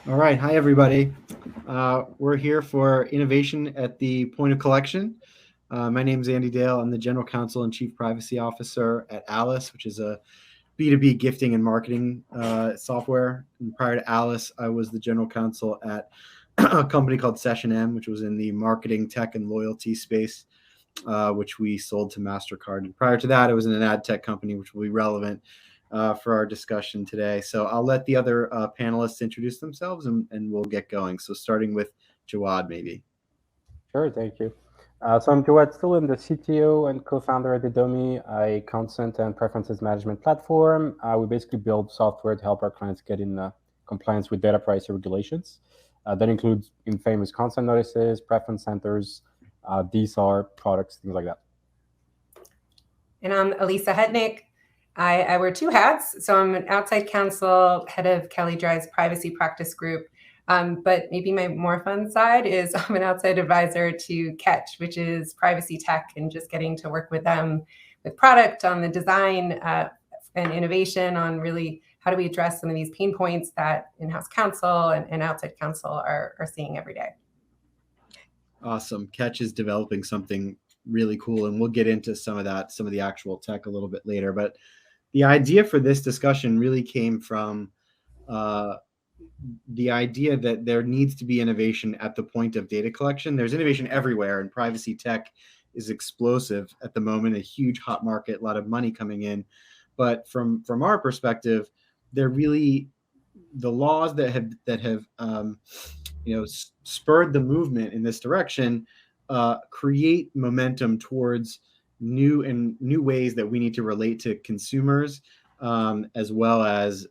All right. Hi, everybody. We're here for innovation at the point of collection. My name is Andy Dale. I'm the General Counsel and Chief Privacy Officer at Alice, which is a B2B gifting and marketing software. And prior to Alice, I was the General Counsel at a company called Session M, which was in the marketing, tech, and loyalty space, which we sold to MasterCard. And prior to that, I was in an ad tech company, which will be relevant for our discussion today. So I'll let the other panelists introduce themselves and we'll get going. So starting with Jawad, maybe. Sure, thank you. So I'm Jawad Stouli, I'm the CTO and co-founder at Adomi, a consent and preferences management platform. We basically build software to help our clients get in compliance with data privacy regulations. That includes infamous consent notices, preference centers, DSAR products, things like that. And I'm Alysa Hutnik. I wear two hats. So I'm an outside counsel, head of Kelly Dry's privacy practice group. But maybe my more fun side is I'm an outside advisor to Catch, which is privacy tech, and just getting to work with them with product on the design and innovation on really how do we address some of these pain points that in-house counsel and outside counsel are seeing every day. Awesome. Catch is developing something really cool, and we'll get into some of the actual tech a little bit later. But the idea for this discussion really came from the idea that there needs to be innovation at the point of data collection. There's innovation everywhere, and privacy tech is explosive at the moment, a huge hot market, a lot of money coming in. But from our perspective, they're really the laws that have spurred the movement in this direction create momentum towards new ways that we need to relate to consumers, as well as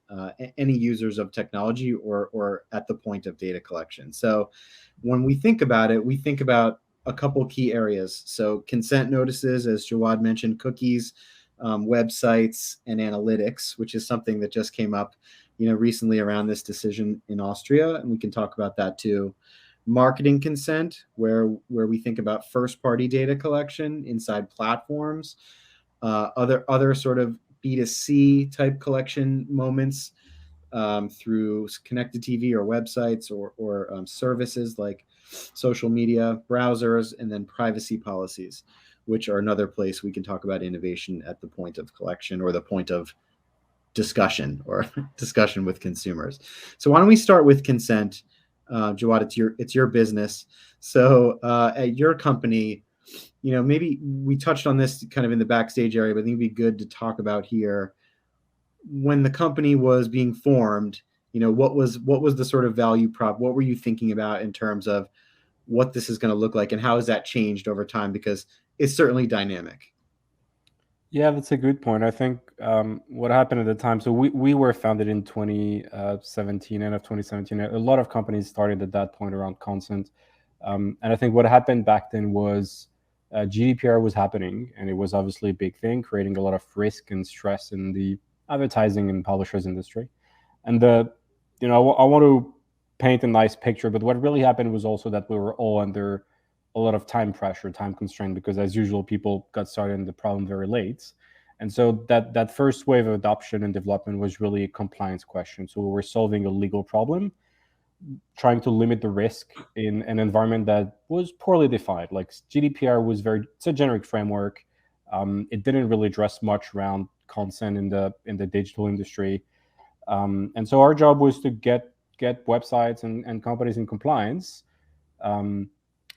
any users of technology or at the point of data collection. So when we think about it, we think about a couple key areas. So consent notices, as Jawad mentioned, cookies, websites, and analytics, which is something that just came up recently around this decision in Austria, and we can talk about that too. Marketing consent, where we think about first-party data collection inside platforms, other sort of B2C type collection moments through connected TV or websites or services like social media, browsers, and then privacy policies, which are another place we can talk about innovation at the point of collection or the point of discussion or discussion with consumers. So why don't we start with consent? Jawad, it's your business. So at your company, maybe we touched on this kind of in the backstage area, but I think it'd be good to talk about here. When the company was being formed, what was the sort of value prop? What were you thinking about in terms of what this is going to look like, and how has that changed over time? Because it's certainly dynamic. Yeah, that's a good point. I think what happened at the time, so we were founded in 2017, end of 2017. A lot of companies started at that point around consent. And I think what happened back then was GDPR was happening, and it was obviously a big thing, creating a lot of risk and stress in the advertising and publishers industry. And I want to paint a nice picture, but what really happened was also that we were all under a lot of time pressure, time constraint, because as usual, people got started in the problem very late. And so that first wave of adoption and development was really a compliance question. So we were solving a legal problem, trying to limit the risk in an environment that was poorly defined. Like GDPR was it's a generic framework. It didn't really address much around consent in the digital industry. And so our job was to get websites and companies in compliance.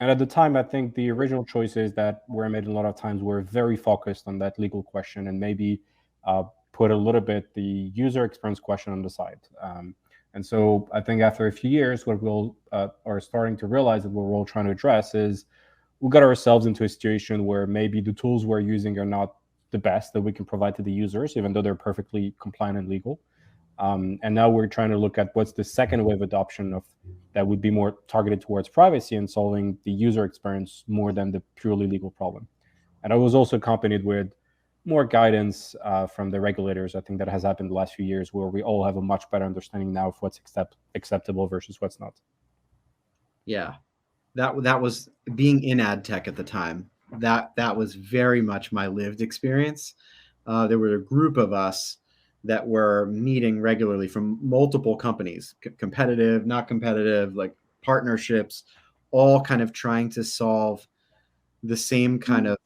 And at the time, I think the original choices that were made a lot of times were very focused on that legal question and maybe put a little bit the user experience question on the side. And so I think after a few years, what we'll are starting to realize that what we're all trying to address is we got ourselves into a situation where maybe the tools we're using are not the best that we can provide to the users, even though they're perfectly compliant and legal. And now we're trying to look at what's the second wave adoption of that would be more targeted towards privacy and solving the user experience more than the purely legal problem. And I was also accompanied with more guidance from the regulators. I think that has happened the last few years, where we all have a much better understanding now of what's acceptable versus what's not. Yeah, that was being in ad tech at the time. That was very much my lived experience. There were a group of us that we're meeting regularly from multiple companies, competitive, not competitive, like partnerships, all kind of trying to solve the same kind of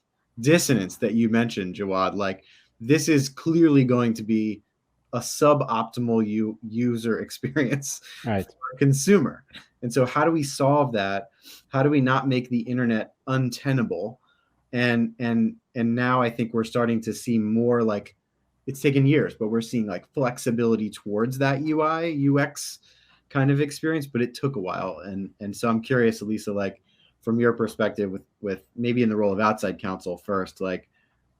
dissonance that you mentioned, Jawad. Like, this is clearly going to be a suboptimal user experience Right. for a consumer. And so how do we solve that? How do we not make the internet untenable? And now I think we're starting to see more, like, it's taken years, but we're seeing like flexibility towards that UI UX kind of experience, but it took a while. And so I'm curious, Alysa, like, from your perspective, with maybe in the role of outside counsel first, like,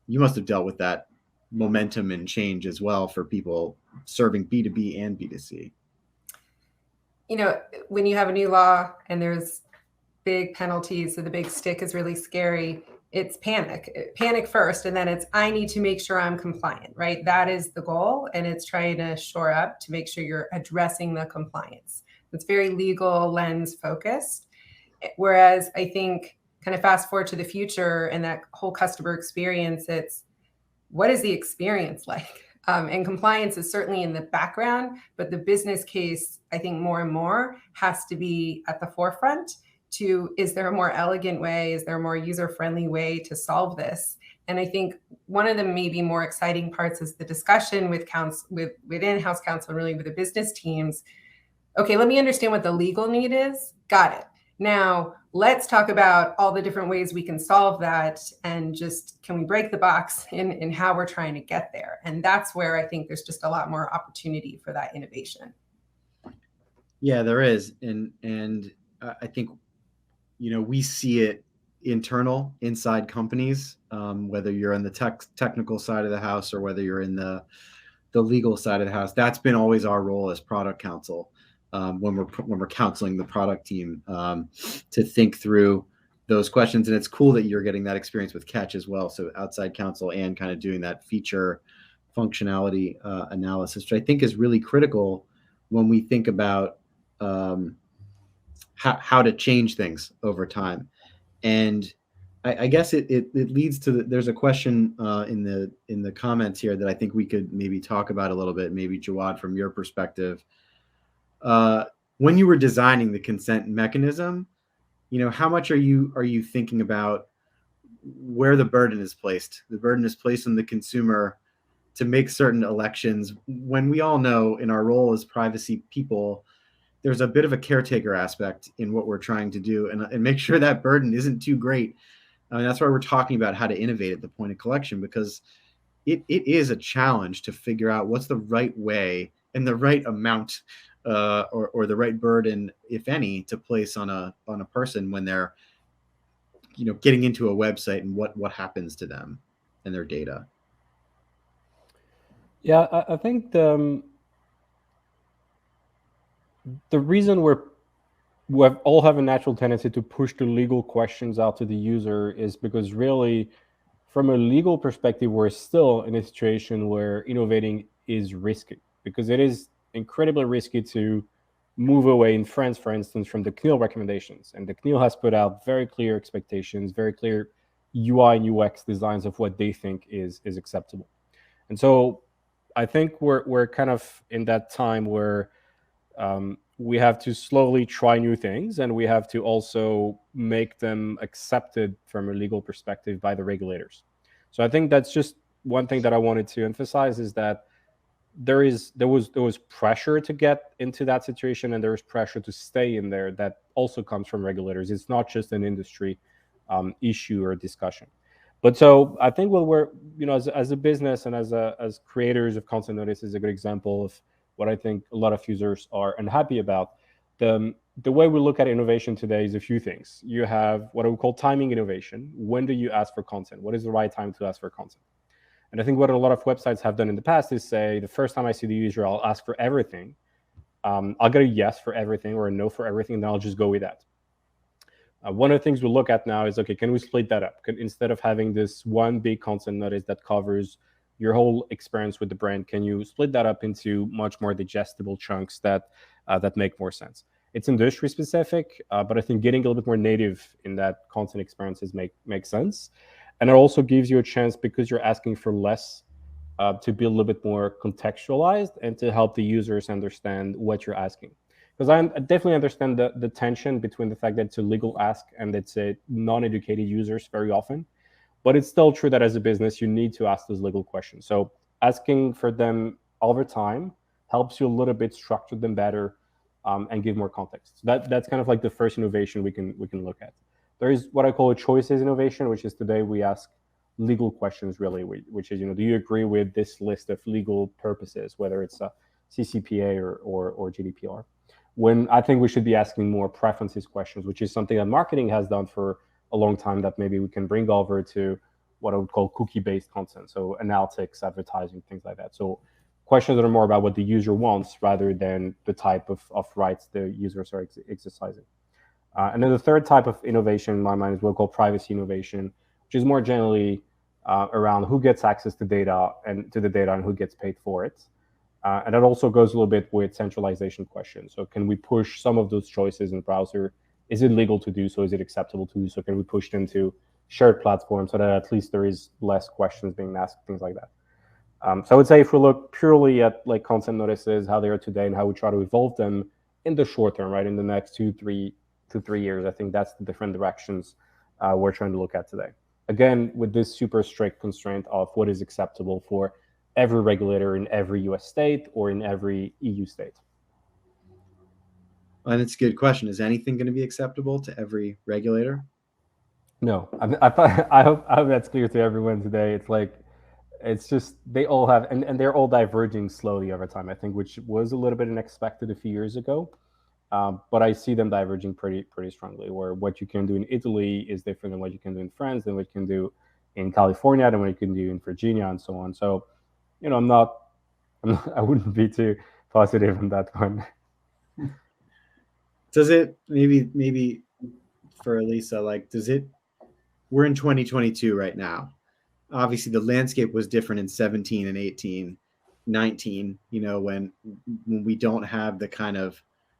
you must have dealt with that momentum and change as well for people serving B2B and B2C. You know, when you have a new law and there's big penalties, so the big stick is really scary, it's panic first, and then it's, I need to make sure I'm compliant, right? That is the goal, and it's trying to shore up to make sure you're addressing the compliance. It's very legal lens focused. Whereas I think, kind of fast forward to the future and that whole customer experience, it's, what is the experience like? And compliance is certainly in the background, but the business case, I think more and more has to be at the forefront to, is there a more elegant way? Is there a more user-friendly way to solve this? And I think one of the maybe more exciting parts is the discussion with in-house counsel, and really with the business teams. Okay, let me understand what the legal need is. Got it. Now, let's talk about all the different ways we can solve that, and just, can we break the box in how we're trying to get there? And that's where I think there's just a lot more opportunity for that innovation. Yeah, there is. And I think, we see it inside companies, whether you're on the technical side of the house or whether you're in the legal side of the house. That's been always our role as product counsel. When we're counseling the product team, to think through those questions. And it's cool that you're getting that experience with Catch as well. So outside counsel and kind of doing that feature functionality analysis, which I think is really critical when we think about how to change things over time. And I guess it leads to there's a question in the comments here that I think we could maybe talk about a little bit. Maybe Jawad, from your perspective, when you were designing the consent mechanism, how much are you thinking about where the burden is placed? The burden is placed on the consumer to make certain elections, when we all know in our role as privacy people, there's a bit of a caretaker aspect in what we're trying to do, and make sure that burden isn't too great. I mean, that's why we're talking about how to innovate at the point of collection, because it is a challenge to figure out what's the right way and the right amount or the right burden, if any, to place on a person when they're getting into a website, and what happens to them and their data. Yeah, I think the reason we all have a natural tendency to push the legal questions out to the user is because, really, from a legal perspective, we're still in a situation where innovating is risky, because it is incredibly risky to move away in France, for instance, from the CNIL recommendations. And the CNIL has put out very clear expectations, very clear UI and UX designs of what they think is acceptable. And so I think we're kind of in that time where we have to slowly try new things, and we have to also make them accepted from a legal perspective by the regulators. So I think that's just one thing that I wanted to emphasize, is that there was pressure to get into that situation, and there is pressure to stay in there that also comes from regulators. It's not just an industry issue or discussion. But so I think what we're, as a business and as creators of content, notice is a good example of what I think a lot of users are unhappy about. The way we look at innovation today is a few things. You have what I would call timing innovation. When do you ask for content? What is the right time to ask for content? And I think what a lot of websites have done in the past is say, the first time I see the user, I'll ask for everything. I'll get a yes for everything or a no for everything, and then I'll just go with that. One of the things we look at now is, okay, can we split that up? Instead of having this one big content notice that covers your whole experience with the brand, can you split that up into much more digestible chunks that make more sense? It's industry specific, but I think getting a little bit more native in that content experiences make sense. And it also gives you a chance, because you're asking for less to be a little bit more contextualized and to help the users understand what you're asking. Because I definitely understand the tension between the fact that it's a legal ask and it's a non-educated users very often. But it's still true that as a business, you need to ask those legal questions. So asking for them over time helps you a little bit structure them better, and give more context. So that's kind of like the first innovation we can look at. There is what I call a choices innovation, which is today we ask legal questions really, which is, do you agree with this list of legal purposes, whether it's a CCPA or GDPR? When I think we should be asking more preferences questions, which is something that marketing has done for a long time, that maybe we can bring over to what I would call cookie-based content, so analytics, advertising, things like that. So questions that are more about what the user wants rather than the type of rights the users are exercising. And then the third type of innovation in my mind is what we call privacy innovation, which is more generally around who gets access to data and who gets paid for it. And that also goes a little bit with centralization questions. So can we push some of those choices in the browser? Is it legal to do so? Is it acceptable to do so? Can we push them to shared platforms so that at least there is less questions being asked, things like that. So I would say if we look purely at like content notices, how they are today and how we try to evolve them in the short term, right, in the next 2-3 years, I think that's the different directions we're trying to look at today. Again, with this super strict constraint of what is acceptable for every regulator in every US state or in every EU state. And it's a good question. Is anything going to be acceptable to every regulator? No, I hope that's clear to everyone today. It's like, it's just, they all have, and they're all diverging slowly over time, I think, which was a little bit unexpected a few years ago. But I see them diverging pretty strongly, where what you can do in Italy is different than what you can do in France, than what you can do in California, than what you can do in Virginia, and so on. So, I wouldn't be too positive on that one. Does it, maybe for Alysa, like, we're in 2022 right now. Obviously the landscape was different in 17 and 18, 19, when we don't have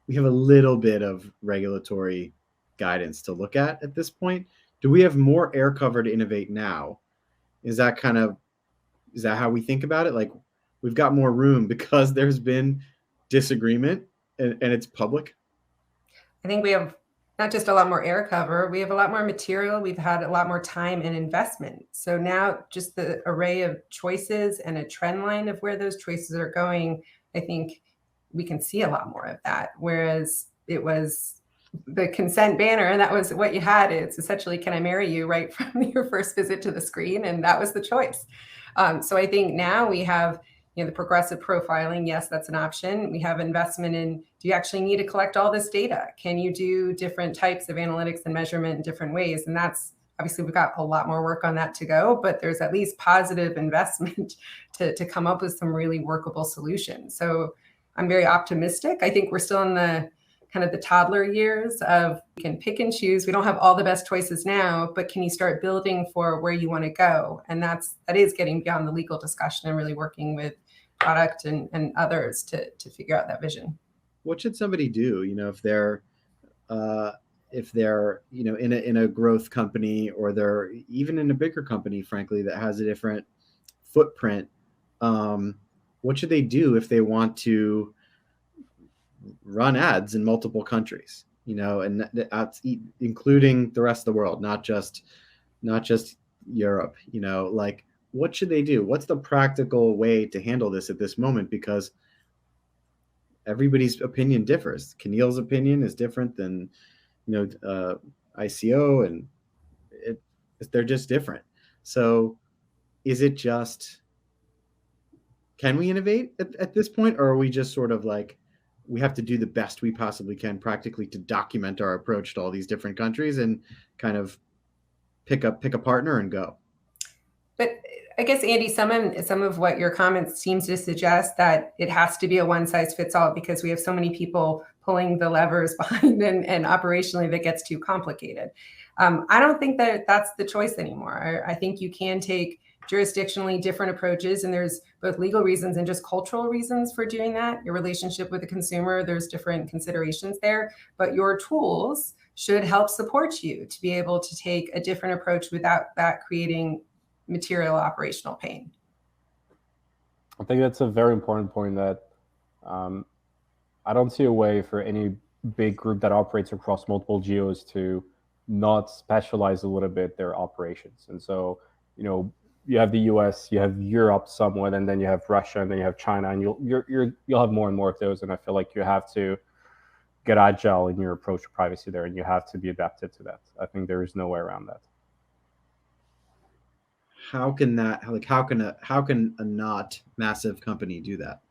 we have a little bit of regulatory guidance to look at this point. Do we have more air cover to innovate now? Is that how we think about it? Like, we've got more room because there's been disagreement and it's public? I think we have not just a lot more air cover, we have a lot more material. We've had a lot more time and investment. So now just the array of choices and a trend line of where those choices are going, I think we can see a lot more of that. Whereas it was the consent banner, and that was what you had. It's essentially, can I marry you, right from your first visit to the screen? And that was the choice. So I think now we have the progressive profiling. Yes, that's an option. We have investment in, do you actually need to collect all this data? Can you do different types of analytics and measurement in different ways? And that's, obviously, we've got a lot more work on that to go, but there's at least positive investment to come up with some really workable solutions. So I'm very optimistic. I think we're still in the kind of the toddler years of, you can pick and choose. We don't have all the best choices now, but can you start building for where you want to go? And that is getting beyond the legal discussion and really working with product and others to figure out that vision. What should somebody do, if they're in a growth company, or they're even in a bigger company, frankly, that has a different footprint? What should they do if they want to run ads in multiple countries, and including the rest of the world, not just Europe? Like, what should they do? What's the practical way to handle this at this moment? Because everybody's opinion differs. Keneal's opinion is different than, ICO, and they're just different. So is it just, can we innovate at this point? Or are we just sort of like, we have to do the best we possibly can practically to document our approach to all these different countries and kind of pick a partner and go? But I guess, Andy, some of what your comments seems to suggest that it has to be a one size fits all, because we have so many people pulling the levers behind, and operationally that gets too complicated. I don't think that that's the choice anymore. I think you can take jurisdictionally different approaches, and there's both legal reasons and just cultural reasons for doing that. Your relationship with the consumer, there's different considerations there, but your tools should help support you to be able to take a different approach without that creating material operational pain. I think that's a very important point that um, I don't see a way for any big group that operates across multiple geos to not specialize a little bit their operations. And so, you know, you have the US, you have Europe somewhat, and then you have Russia, and then you have China, and you'll have more and more of those. And I feel like you have to get agile in your approach to privacy there, and you have to be adapted to that. I think there is no way around that. How can that, like, how can a not massive company do that?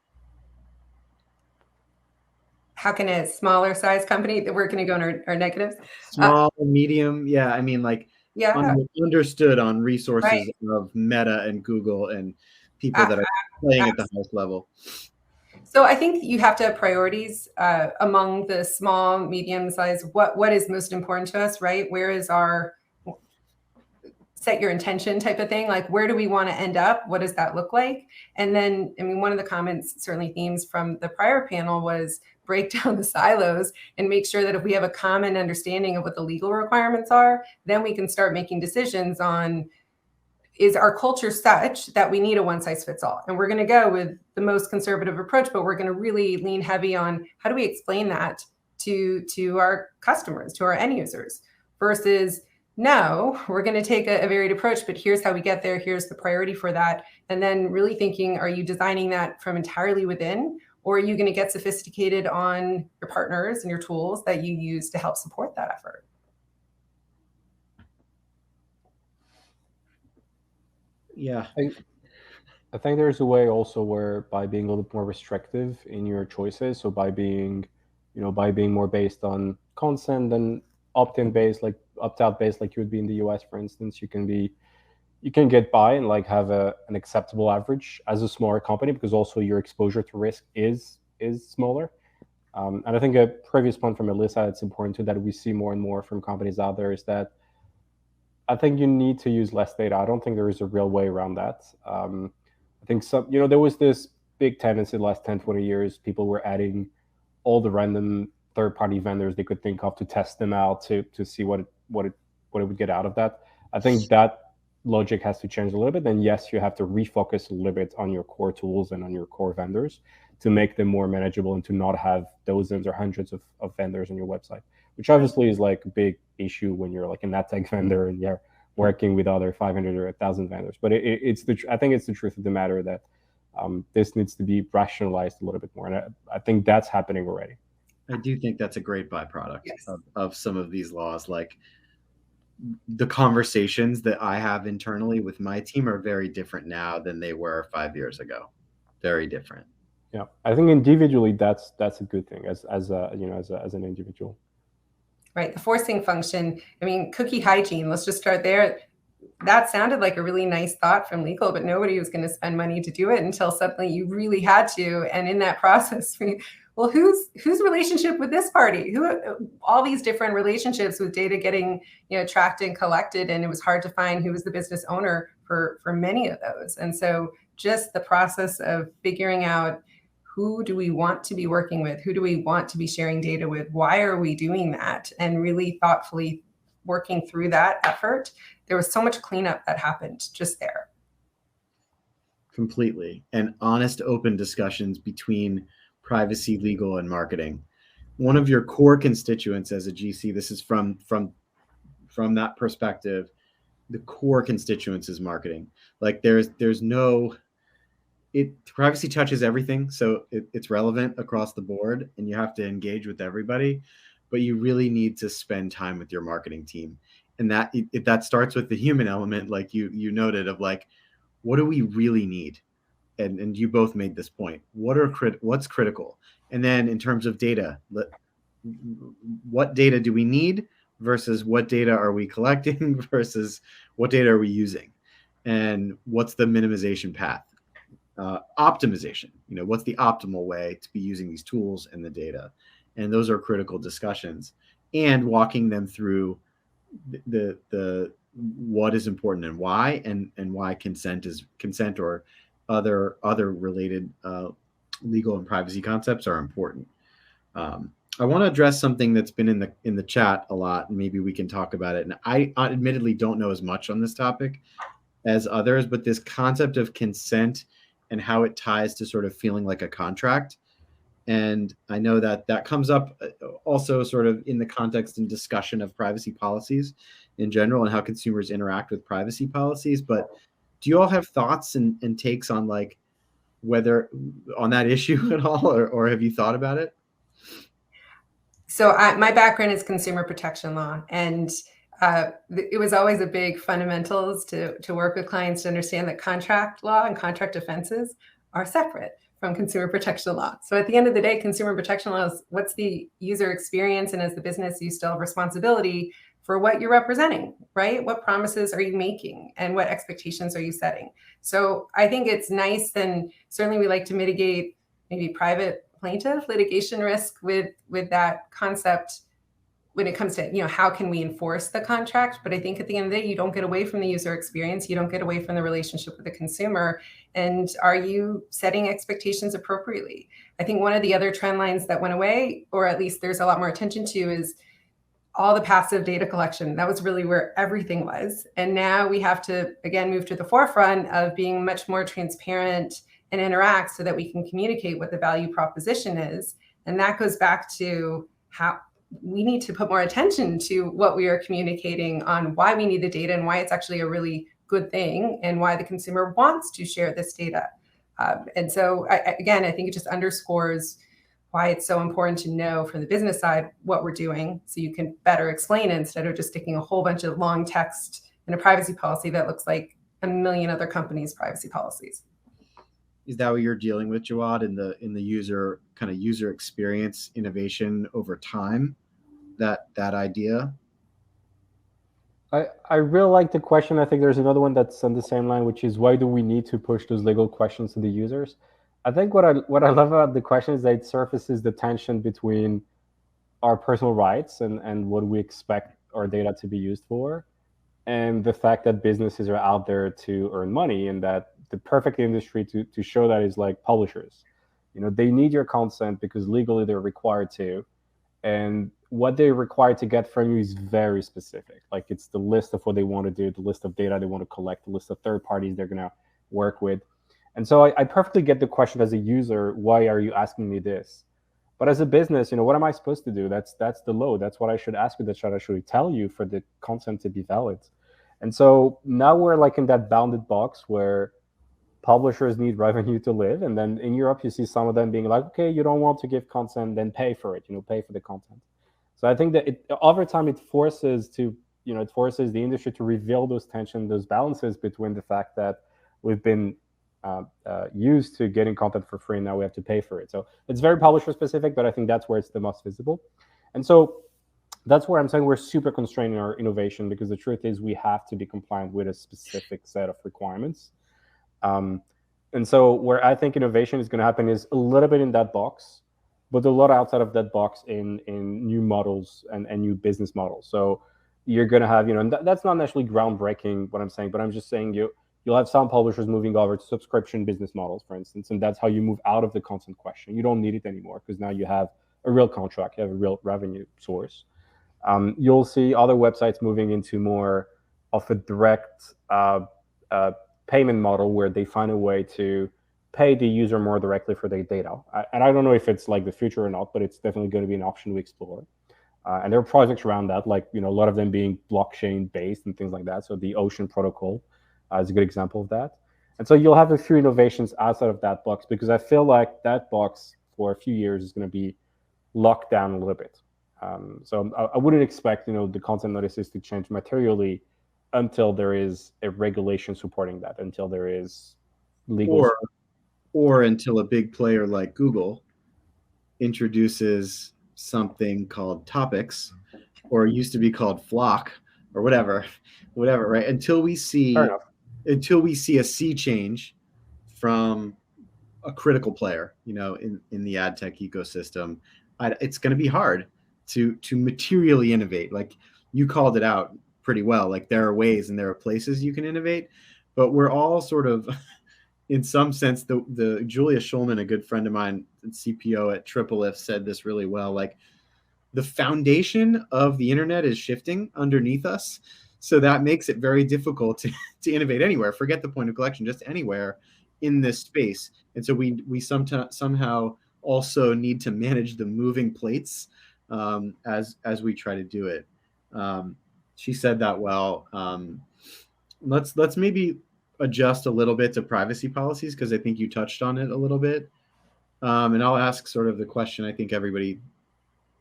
How can a smaller size company, that we're going to go in our negatives? Small, medium, yeah. I mean, like, Yeah, understood on resources right. of Meta and Google and people that are playing at the highest level. So I think you have to have priorities among the small, medium size. What is most important to us, right? Where is our set your intention type of thing? Like, where do we want to end up? What does that look like? And then, I mean, one of the comments, certainly themes from the prior panel, was break down the silos and make sure that if we have a common understanding of what the legal requirements are, then we can start making decisions on, is our culture such that we need a one size fits all? And we're going to go with the most conservative approach, but we're going to really lean heavy on how do we explain that to our customers, to our end users, versus no, we're going to take a varied approach, but here's how we get there. Here's the priority for that. And then really thinking, are you designing that from entirely within, or are you going to get sophisticated on your partners and your tools that you use to help support that effort? Yeah. I think there's a way also where by being a little bit more restrictive in your choices, so by being, by being more based on consent than opt-in based, like opt-out based, like you would be in the US, for instance, you can get by and like have an acceptable average as a smaller company, because also your exposure to risk is smaller. And I think a previous point from Alysa, it's important too that we see more and more from companies out there, is that I think you need to use less data. I don't think there is a real way around that. I think there was this big tendency in the last 10, 20 years, people were adding all the random third-party vendors they could think of to test them out to see what it would get out of that. I think that logic has to change a little bit. And yes, you have to refocus a little bit on your core tools and on your core vendors to make them more manageable and to not have dozens or hundreds of vendors on your website, which obviously is like a big issue when you're like an ad tech vendor and you're working with other 500 or 1,000 vendors. But I think it's the truth of the matter that this needs to be rationalized a little bit more. And I think that's happening already. I do think that's a great byproduct of some of these laws. Like, the conversations that I have internally with my team are very different now than they were 5 years ago. Very different. Yeah, I think individually that's a good thing as an individual. Right, the forcing function. I mean, cookie hygiene. Let's just start there. That sounded like a really nice thought from legal, but nobody was going to spend money to do it until suddenly you really had to. And in that process, well, whose relationship with this party? All these different relationships with data getting tracked and collected, and it was hard to find who was the business owner for many of those. And so just the process of figuring out, who do we want to be working with? Who do we want to be sharing data with? Why are we doing that? And really thoughtfully working through that effort. There was so much cleanup that happened just there. Completely. And honest, open discussions between privacy, legal, and marketing. One of your core constituents as a GC, this is from that perspective, the core constituents is marketing. Like, there's no, privacy touches everything, so it's relevant across the board, and you have to engage with everybody, but you really need to spend time with your marketing team, and that starts with the human element, like you noted, of like, what do we really need, and you both made this point. What's critical, and then in terms of data, what data do we need versus what data are we collecting versus what data are we using, and what's the minimization path. Optimization, what's the optimal way to be using these tools and the data, and those are critical discussions, and walking them through the what is important and why, and why consent or other related legal and privacy concepts are important. I want to address something that's been in the chat a lot, and maybe we can talk about it. And I admittedly don't know as much on this topic as others, but this concept of consent and how it ties to sort of feeling like a contract. And I know that that comes up also sort of in the context and discussion of privacy policies in general and how consumers interact with privacy policies. But do you all have thoughts and takes on like whether on that issue at all, or have you thought about it? So my background is consumer protection law, and it was always a big fundamentals to work with clients to understand that contract law and contract offenses are separate from consumer protection law. So at the end of the day, consumer protection law is what's the user experience, and as the business, you still have responsibility for what you're representing, right? What promises are you making, and what expectations are you setting? So I think it's nice, and certainly we like to mitigate maybe private plaintiff litigation risk with that concept when it comes to, how can we enforce the contract? But I think at the end of the day, you don't get away from the user experience. You don't get away from the relationship with the consumer. And are you setting expectations appropriately? I think one of the other trend lines that went away, or at least there's a lot more attention to, is all the passive data collection. That was really where everything was. And now we have to, again, move to the forefront of being much more transparent and interact so that we can communicate what the value proposition is. And that goes back to how we need to put more attention to what we are communicating on why we need the data and why it's actually a really good thing and why the consumer wants to share this data. And so, again, I think it just underscores why it's so important to know from the business side what we're doing so you can better explain it instead of just sticking a whole bunch of long text in a privacy policy that looks like a million other companies' privacy policies. Is that what you're dealing with, Jawad, in the user experience innovation over time? That idea? I really like the question. I think there's another one that's on the same line, which is why do we need to push those legal questions to the users? I think what I love about the question is that it surfaces the tension between our personal rights and what we expect our data to be used for, and the fact that businesses are out there to earn money, and that the perfect industry to show that is like publishers. They need your consent because legally they're required to, and what they're required to get from you is very specific. Like it's the list of what they want to do, the list of data they want to collect, the list of third parties they're going to work with. And so I perfectly get the question as a user, why are you asking me this? But as a business, what am I supposed to do? That's the law. That's what I should ask you. That should actually tell you for the consent to be valid. And so now we're like in that bounded box where publishers need revenue to live. And then in Europe, you see some of them being like, okay, you don't want to give consent, then pay for it, pay for the content. So I think that over time, it forces the industry to reveal those tensions, those balances between the fact that we've been used to getting content for free, and now we have to pay for it. So it's very publisher specific, but I think that's where it's the most visible. And so that's where I'm saying we're super constrained in our innovation, because the truth is we have to be compliant with a specific set of requirements. And so where I think innovation is going to happen is a little bit in that box, but a lot outside of that box in new models and new business models. So you're going to have, and that's not necessarily groundbreaking what I'm saying, but I'm just saying you'll have some publishers moving over to subscription business models, for instance, and that's how you move out of the consent question. You don't need it anymore because now you have a real contract, you have a real revenue source. You'll see other websites moving into more of a direct payment model where they find a way to pay the user more directly for their data. And I don't know if it's like the future or not, but it's definitely going to be an option we explore. And there are projects around that, like, a lot of them being blockchain based and things like that. So the Ocean protocol is a good example of that. And so you'll have a few innovations outside of that box, because I feel like that box for a few years is going to be locked down a little bit. So I wouldn't expect, the content notices to change materially until there is a regulation supporting that, until there is legal or until a big player like Google introduces something called topics, or used to be called Flock, or whatever, right? Until we see a sea change from a critical player, in the ad tech ecosystem, it's going to be hard to materially innovate. Like you called it out pretty well. Like there are ways and there are places you can innovate, but we're all sort of, in some sense, the Julia Schulman, a good friend of mine, CPO at TripleIF, said this really well. Like the foundation of the internet is shifting underneath us. So that makes it very difficult to innovate anywhere. Forget the point of collection, just anywhere in this space. And so we somehow also need to manage the moving plates as we try to do it. She said that well. Let's maybe adjust a little bit to privacy policies, because I think you touched on it a little bit. And I'll ask sort of the question I think everybody,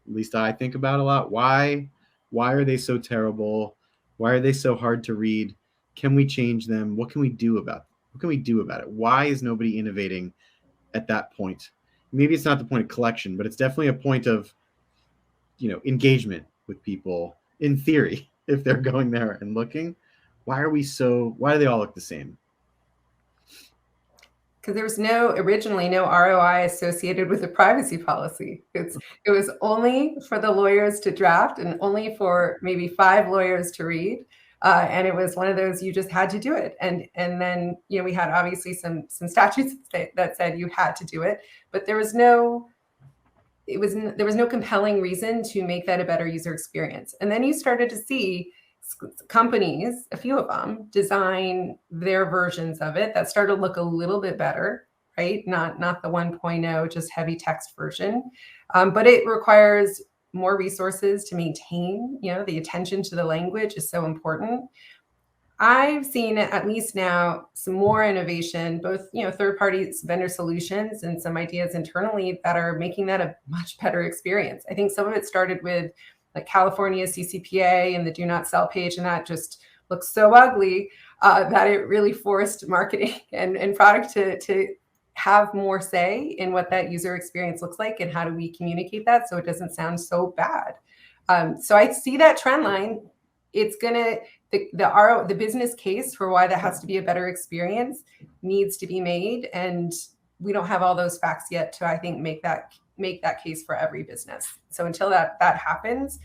at least I think about a lot. Why are they so terrible? Why are they so hard to read? Can we change them? What can we do about it? Why is nobody innovating at that point? Maybe it's not the point of collection, but it's definitely a point of, engagement with people in theory. If they're going there and looking, why do they all look the same? Because there was originally no ROI associated with the privacy policy. It was only for the lawyers to draft and only for maybe 5 lawyers to read. And it was one of those, you just had to do it. And then, we had obviously some statutes that said you had to do it, but there was no compelling reason to make that a better user experience. And then you started to see companies, a few of them, design their versions of it that started to look a little bit better, right? Not the 1.0, just heavy text version. But it requires more resources to maintain, the attention to the language is so important. I've seen at least now some more innovation, both, third parties, vendor solutions, and some ideas internally that are making that a much better experience. I think some of it started with like California CCPA and the do not sell page, and that just looks so ugly that it really forced marketing and product to have more say in what that user experience looks like and how do we communicate that so it doesn't sound so bad. So I see that trend line. It's gonna the business case for why that has to be a better experience needs to be made, and we don't have all those facts yet to, I think, make that case for every business. So until that happens,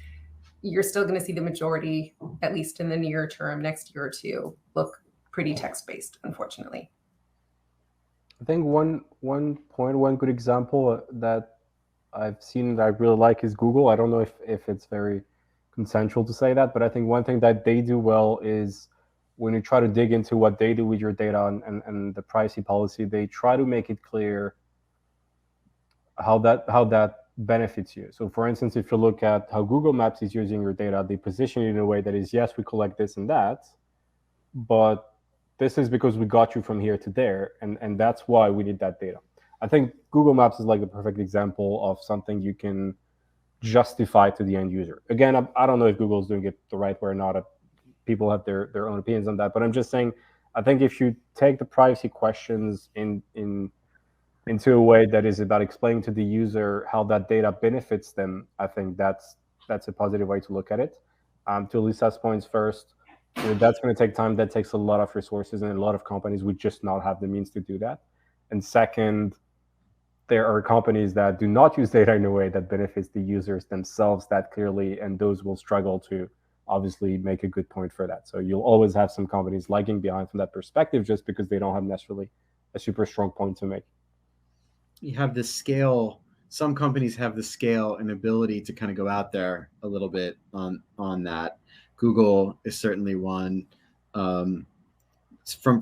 you're still going to see the majority, at least in the near term, next year or two, look pretty text-based, unfortunately. I think one good example that I've seen that I really like is Google. I don't know if it's very consensual to say that, but I think one thing that they do well is when you try to dig into what they do with your data and the privacy policy, they try to make it clear how that benefits you. So for instance, if you look at how Google Maps is using your data, they position it in a way that is, yes, we collect this and that, but this is because we got you from here to there, and that's why we need that data. I think Google Maps is like the perfect example of something you can justify to the end user. Again, I don't know if Google's doing it the right way or not. People have their own opinions on that, but I'm just saying, I think if you take the privacy questions into a way that is about explaining to the user how that data benefits them, I think that's a positive way to look at it. To Alysa's points first, that's going to take time. That takes a lot of resources, and a lot of companies would just not have the means to do that. And second, there are companies that do not use data in a way that benefits the users themselves that clearly, and those will struggle to obviously make a good point for that. So you'll always have some companies lagging behind from that perspective just because they don't have necessarily a super strong point to make. You have the scale. Some companies have the scale and ability to kind of go out there a little bit on that. Google is certainly one. From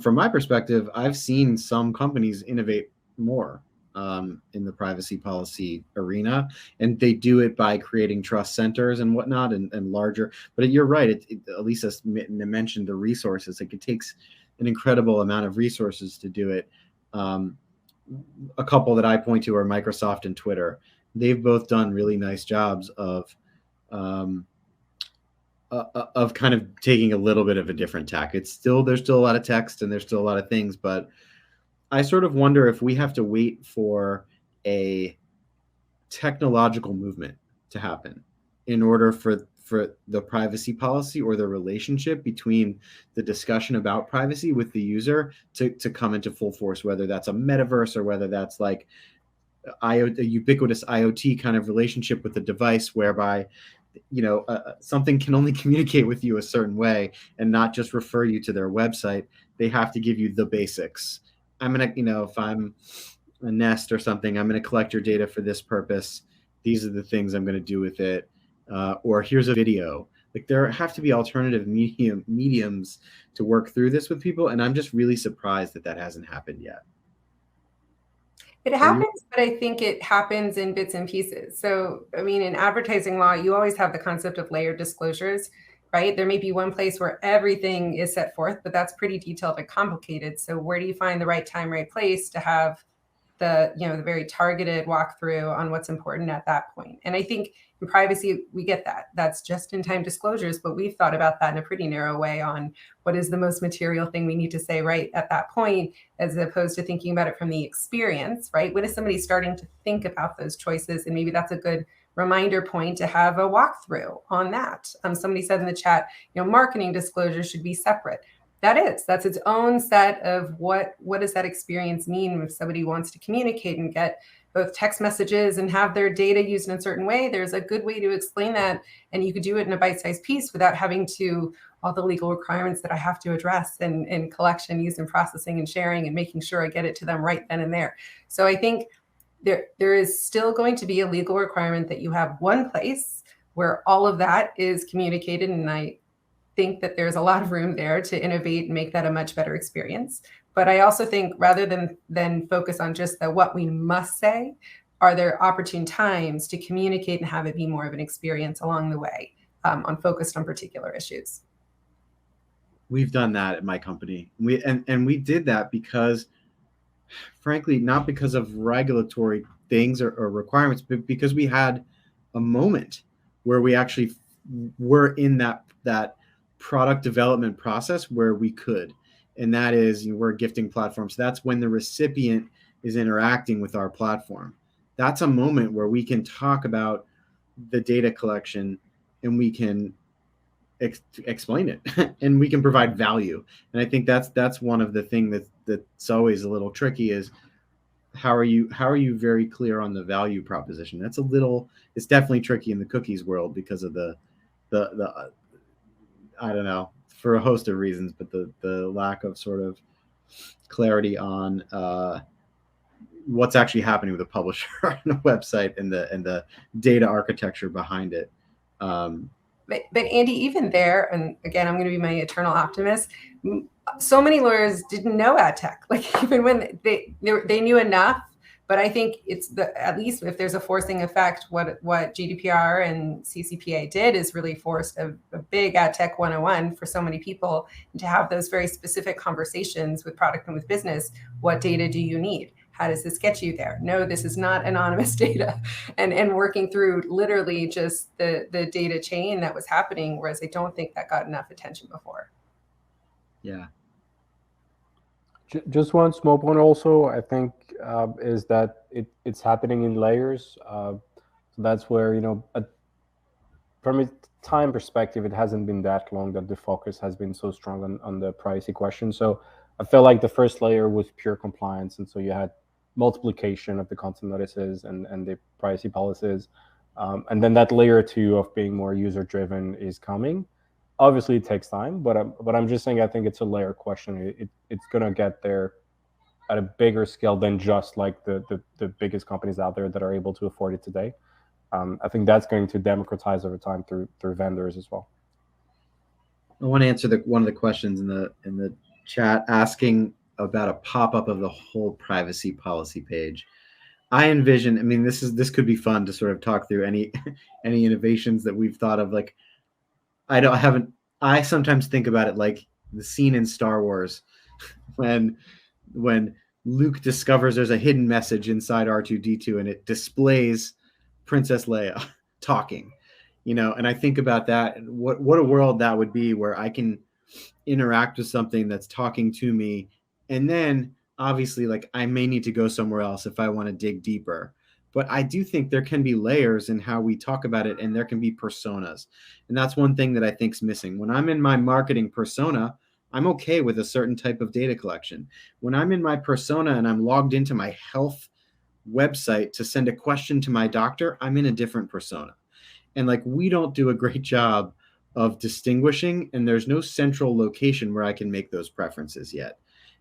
my perspective, I've seen some companies innovate more in the privacy policy arena, and they do it by creating trust centers and whatnot and larger. But you're right. Alysa mentioned the resources. Like, it takes an incredible amount of resources to do it. A couple that I point to are Microsoft and Twitter. They've both done really nice jobs of kind of taking a little bit of a different tack. There's still a lot of text and there's still a lot of things, but I sort of wonder if we have to wait for a technological movement to happen in order for the privacy policy or the relationship between the discussion about privacy with the user to come into full force, whether that's a metaverse or whether that's like a ubiquitous IoT kind of relationship with the device, whereby something can only communicate with you a certain way and not just refer you to their website. They have to give you the basics. I'm going to, if I'm a Nest or something, I'm going to collect your data for this purpose. These are the things I'm going to do with it. Or here's a video. Like, there have to be alternative mediums to work through this with people. And I'm just really surprised that hasn't happened yet. It happens, but I think it happens in bits and pieces. So, I mean, in advertising law, you always have the concept of layered disclosures, right? There may be one place where everything is set forth, but that's pretty detailed and complicated. So where do you find the right time, right place to have the very targeted walkthrough on what's important at that point? And I think in privacy, we get that. That's just in time disclosures, but we've thought about that in a pretty narrow way on what is the most material thing we need to say right at that point, as opposed to thinking about it from the experience, right? When is somebody starting to think about those choices? And maybe that's a good reminder point to have a walkthrough on that. Somebody said in the chat, marketing disclosures should be separate. That's its own set of what does that experience mean if somebody wants to communicate and get both text messages and have their data used in a certain way. There's a good way to explain that, and you could do it in a bite-sized piece without having to all the legal requirements that I have to address in collection, use, and processing and sharing and making sure I get it to them right then and there. So I think there is still going to be a legal requirement that you have one place where all of that is communicated, and I think that there's a lot of room there to innovate and make that a much better experience. But I also think rather than focus on just the what we must say, are there opportune times to communicate and have it be more of an experience along the way, focused on particular issues? We've done that at my company. We did that because, frankly, not because of regulatory things or requirements, but because we had a moment where we actually were in that product development process where we could. And that is, we're a gifting platform. So that's when the recipient is interacting with our platform. That's a moment where we can talk about the data collection and we can explain it and we can provide value. And I think that's one of the things that's always a little tricky is how are you very clear on the value proposition? It's definitely tricky in the cookies world because of the I don't know, for a host of reasons, but the lack of sort of clarity on what's actually happening with the publisher on the website and the data architecture behind it. But Andy, even there, and again, I'm going to be my eternal optimist. So many lawyers didn't know ad tech, like even when they knew enough. But I think it's at least if there's a forcing effect, what GDPR and CCPA did is really forced a big ad tech 101 for so many people, and to have those very specific conversations with product and with business. What data do you need? How does this get you there? No, this is not anonymous data, and working through literally just the data chain that was happening, whereas I don't think that got enough attention before. Yeah. Just one small point also, I think, is that it's happening in layers. So that's where, from a time perspective, it hasn't been that long that the focus has been so strong on the privacy question. So I feel like the first layer was pure compliance. And so you had multiplication of the content notices and the privacy policies. And then that layer 2 of being more user-driven is coming. Obviously, it takes time, but I'm just saying I think it's a layer question. It's going to get there at a bigger scale than just like the biggest companies out there that are able to afford it today. I think that's going to democratize over time through vendors as well. I want to answer one of the questions in the chat asking about a pop-up of the whole privacy policy page. I envision, I mean, this could be fun to sort of talk through any innovations that we've thought of. Like, I sometimes think about it like the scene in Star Wars when Luke discovers there's a hidden message inside R2-D2 and it displays Princess Leia talking, and I think about that and what a world that would be where I can interact with something that's talking to me, and then obviously like I may need to go somewhere else if I want to dig deeper. But I do think there can be layers in how we talk about it, and there can be personas. And that's one thing that I think is missing. When I'm in my marketing persona, I'm okay with a certain type of data collection. When I'm in my persona and I'm logged into my health website to send a question to my doctor, I'm in a different persona. And like, we don't do a great job of distinguishing, and there's no central location where I can make those preferences yet.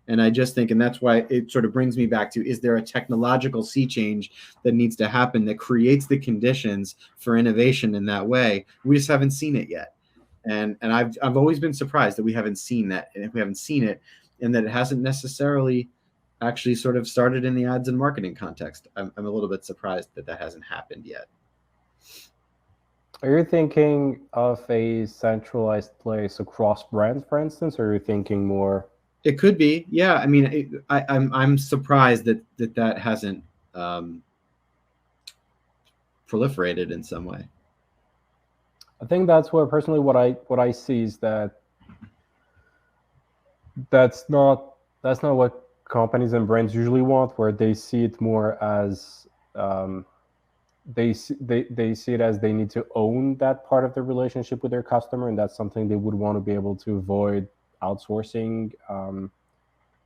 And I just think, and that's why it sort of brings me back to, is there a technological sea change that needs to happen that creates the conditions for innovation in that way? We just haven't seen it yet. And I've always been surprised that we haven't seen that. And if we haven't seen it, and that it hasn't necessarily actually sort of started in the ads and marketing context. I'm a little bit surprised that hasn't happened yet. Are you thinking of a centralized place across brands, for instance, or are you thinking more? It could be, yeah. I mean, I'm surprised that hasn't proliferated in some way. I think that's where personally what I see is that's not what companies and brands usually want, where they see it more as they see it as they need to own that part of the relationship with their customer, and that's something they would want to be able to avoid outsourcing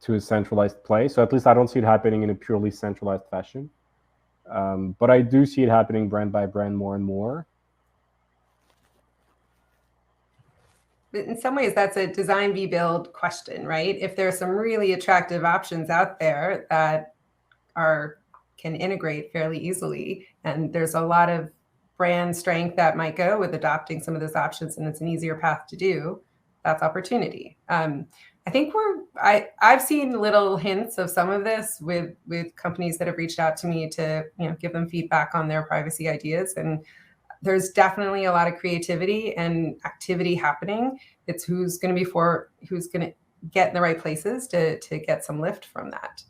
to a centralized place. So at least I don't see it happening in a purely centralized fashion, but I do see it happening brand by brand more and more. In some ways, that's a design v build question, right? If there's some really attractive options out there that can integrate fairly easily, and there's a lot of brand strength that might go with adopting some of those options, and it's an easier path to do, that's opportunity. I think I've seen little hints of some of this with companies that have reached out to me to give them feedback on their privacy ideas, and there's definitely a lot of creativity and activity happening. It's who's going to get in the right places to get some lift from that.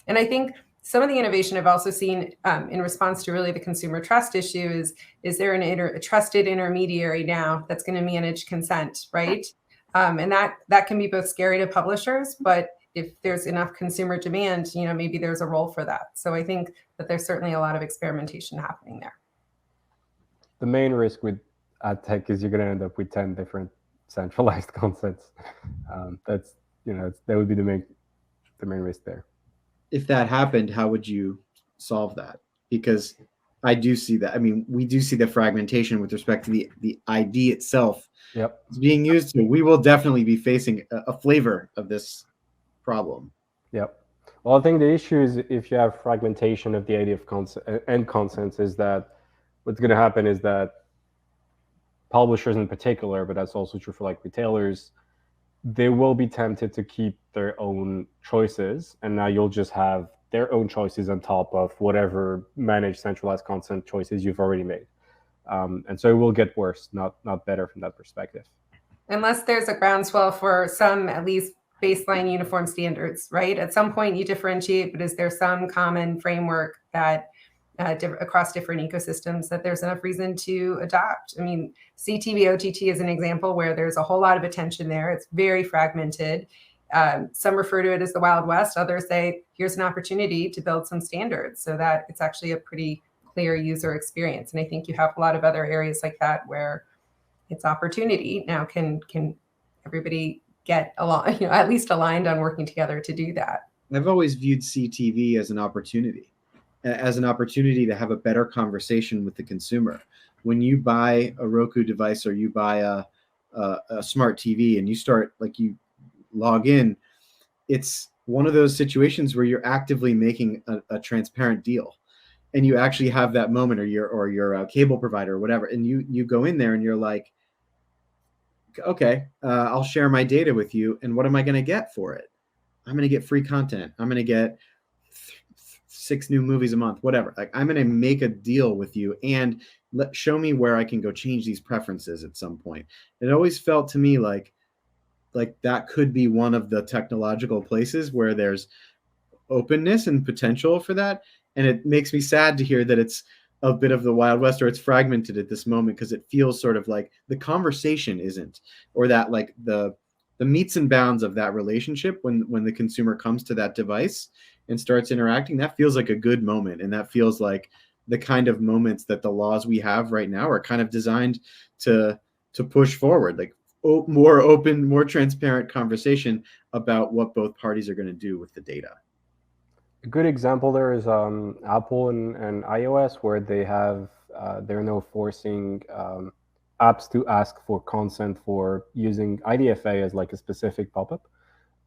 And I think some of the innovation I've also seen in response to really the consumer trust issue is there a trusted intermediary now that's going to manage consent, right? And that can be both scary to publishers, but if there's enough consumer demand, maybe there's a role for that. So I think that there's certainly a lot of experimentation happening there. The main risk with ad tech is you're going to end up with 10 different centralized consents. That would be the main risk there. If that happened, how would you solve that? Because I do see that. I mean, we do see the fragmentation with respect to the ID itself. Yep. It's being used. So we will definitely be facing a flavor of this problem. Yep. Well, I think the issue is if you have fragmentation of the idea of consent is that what's going to happen is that publishers in particular, but that's also true for like retailers, they will be tempted to keep their own choices, and now you'll just have their own choices on top of whatever managed centralized consent choices you've already made. And so it will get worse, not better from that perspective. Unless there's a groundswell for some at least baseline uniform standards, right? At some point you differentiate, but is there some common framework that across different ecosystems that there's enough reason to adopt? I mean, CTV OTT is an example where there's a whole lot of attention there. It's very fragmented. Some refer to it as the Wild West. Others say, here's an opportunity to build some standards so that it's actually a pretty clear user experience. And I think you have a lot of other areas like that where it's opportunity. Now, can everybody get along, at least aligned on working together to do that? I've always viewed CTV as an opportunity to have a better conversation with the consumer. When you buy a Roku device or you buy a smart TV and you log in, it's one of those situations where you're actively making a transparent deal, and you actually have that moment, or your cable provider or whatever, and you go in there and you're like, okay, I'll share my data with you, and what am I going to get for it? I'm going to get free content. I'm going to get 6 new movies a month, whatever. Like, I'm going to make a deal with you and show me where I can go change these preferences at some point. It always felt to me like that could be one of the technological places where there's openness and potential for that. And it makes me sad to hear that it's a bit of the Wild West, or it's fragmented at this moment, because it feels sort of like the conversation isn't, or that like the meets and bounds of that relationship when the consumer comes to that device and starts interacting, that feels like a good moment. And that feels like the kind of moments that the laws we have right now are kind of designed to push forward, like more open, more transparent conversation about what both parties are going to do with the data. A good example there is Apple and iOS, where they're now forcing apps to ask for consent for using IDFA as like a specific pop-up.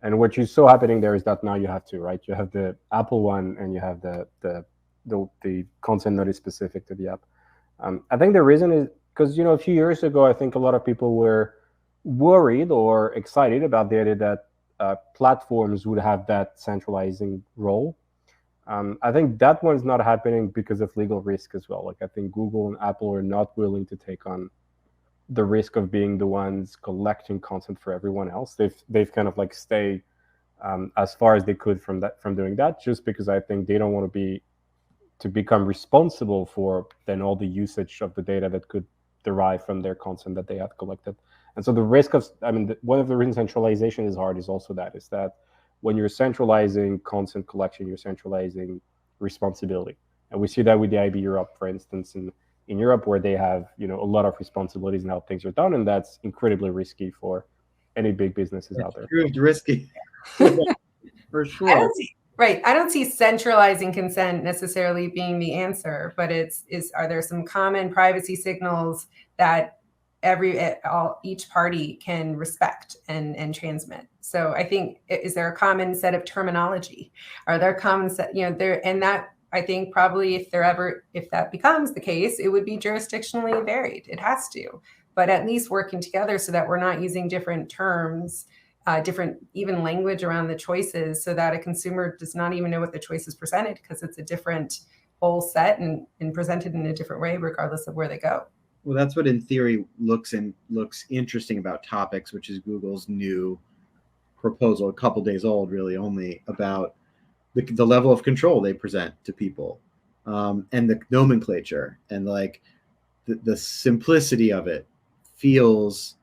And what you saw happening there is that now you have the Apple one, and you have the consent that is specific to the app. I think the reason is because a few years ago, I think a lot of people were worried or excited about the idea that platforms would have that centralizing role. I think that one's not happening because of legal risk as well. Like I think Google and Apple are not willing to take on the risk of being the ones collecting content for everyone else. They've kind of like stayed as far as they could from doing that, just because I think they don't want to become responsible for then all the usage of the data that could derive from their content that they have collected. And so the risk of, one of the reasons centralization is hard is also is that when you're centralizing content collection, you're centralizing responsibility. And we see that with the IB Europe, for instance, in Europe, where they have a lot of responsibilities in how things are done, and that's incredibly risky for any big businesses out there. Proved risky, for sure. I don't see centralizing consent necessarily being the answer, but are there some common privacy signals that each party can respect and transmit? So I think, is there a common set of terminology? Are there common set, and that I think probably if that becomes the case, it would be jurisdictionally varied. It has to, but at least working together so that we're not using different terms, different even language around the choices, so that a consumer does not even know what the choice is presented because it's a different whole set and presented in a different way, regardless of where they go. Well, that's what in theory looks interesting about Topics, which is Google's new proposal, a couple days old, really only, about the level of control they present to people, and the nomenclature, and like the simplicity of it feels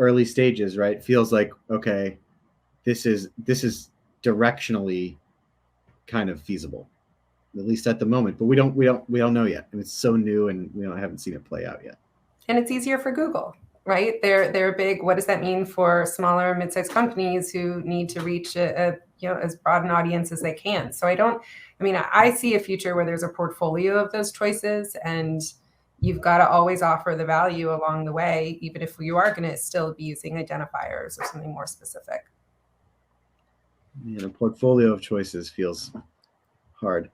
early stages, right? Feels like, okay, this is directionally kind of feasible, at least at the moment, but we don't know yet. And it's so new, and we haven't seen it play out yet. And it's easier for Google, right? They're big. What does that mean for smaller mid-sized companies who need to reach as broad an audience as they can? So I see a future where there's a portfolio of those choices, and you've got to always offer the value along the way, even if you are going to still be using identifiers or something more specific. A portfolio of choices feels hard.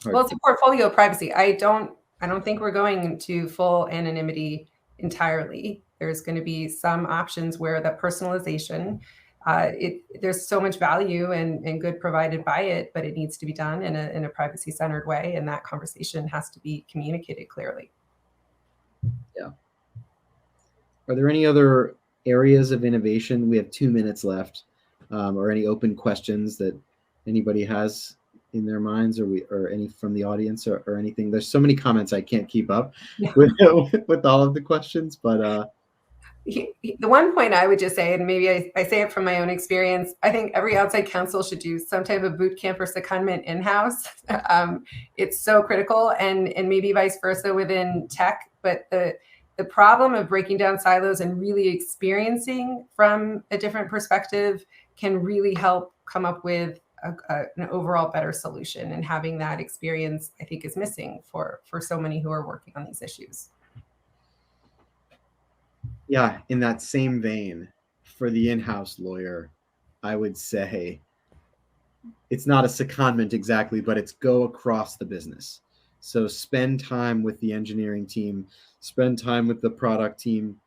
Well, it's a portfolio of privacy. I don't think we're going to full anonymity entirely. There's going to be some options where that personalization, there's so much value and good provided by it, but it needs to be done in a privacy-centered way, and that conversation has to be communicated clearly. Yeah. Are there any other areas of innovation? We have 2 minutes left, or any open questions that anybody has in their minds, or any from the audience, or anything? There's so many comments, I can't keep up with all of the questions, but the one point I would just say, and maybe I say it from my own experience, I think every outside counsel should do some type of boot camp or secondment in-house. It's so critical, and maybe vice versa within tech. But the problem of breaking down silos and really experiencing from a different perspective can really help come up with an overall better solution. And having that experience, I think, is missing for so many who are working on these issues. Yeah, in that same vein, for the in-house lawyer, I would say it's not a secondment exactly, but it's go across the business. So spend time with the engineering team, spend time with the product team,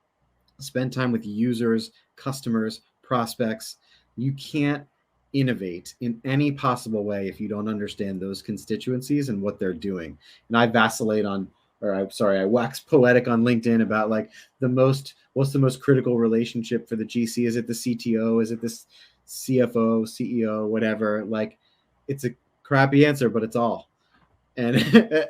spend time with users, customers, prospects. You can't innovate in any possible way if you don't understand those constituencies and what they're doing. And I vacillate on, I wax poetic on LinkedIn about like what's the most critical relationship for the GC? Is it the CTO? Is it the CFO, CEO, whatever? Like, it's a crappy answer, but it's all. And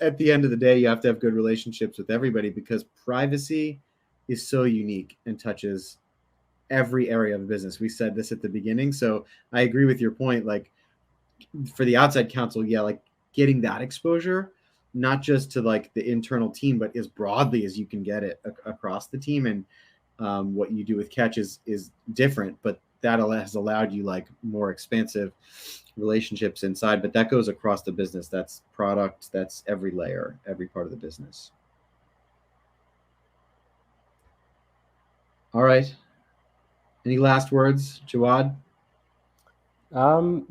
at the end of the day, you have to have good relationships with everybody, because privacy is so unique and touches every area of the business. We said this at the beginning. So I agree with your point. Like, for the outside counsel, yeah, like getting that exposure, not just to like the internal team, but as broadly as you can get it across the team. And what you do with Catch is different, but that has allowed you like more expansive relationships inside. But that goes across the business. That's product. That's every layer, every part of the business. All right. Any last words, Jawad?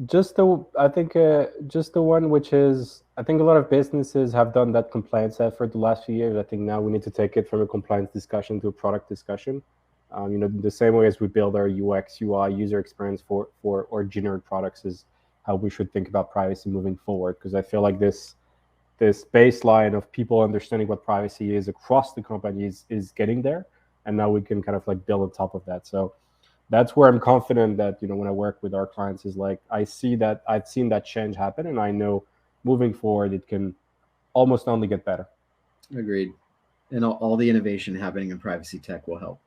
Just the one, which is, I think a lot of businesses have done that compliance effort the last few years. I think now we need to take it from a compliance discussion to a product discussion. The same way as we build our UX, UI, user experience for our generic products is how we should think about privacy moving forward. Because I feel like this baseline of people understanding what privacy is across the company is getting there, and now we can kind of like build on top of that. So that's where I'm confident that when I work with our clients is like I've seen that change happen, and I know moving forward it can almost only get better. Agreed. And all the innovation happening in privacy tech will help.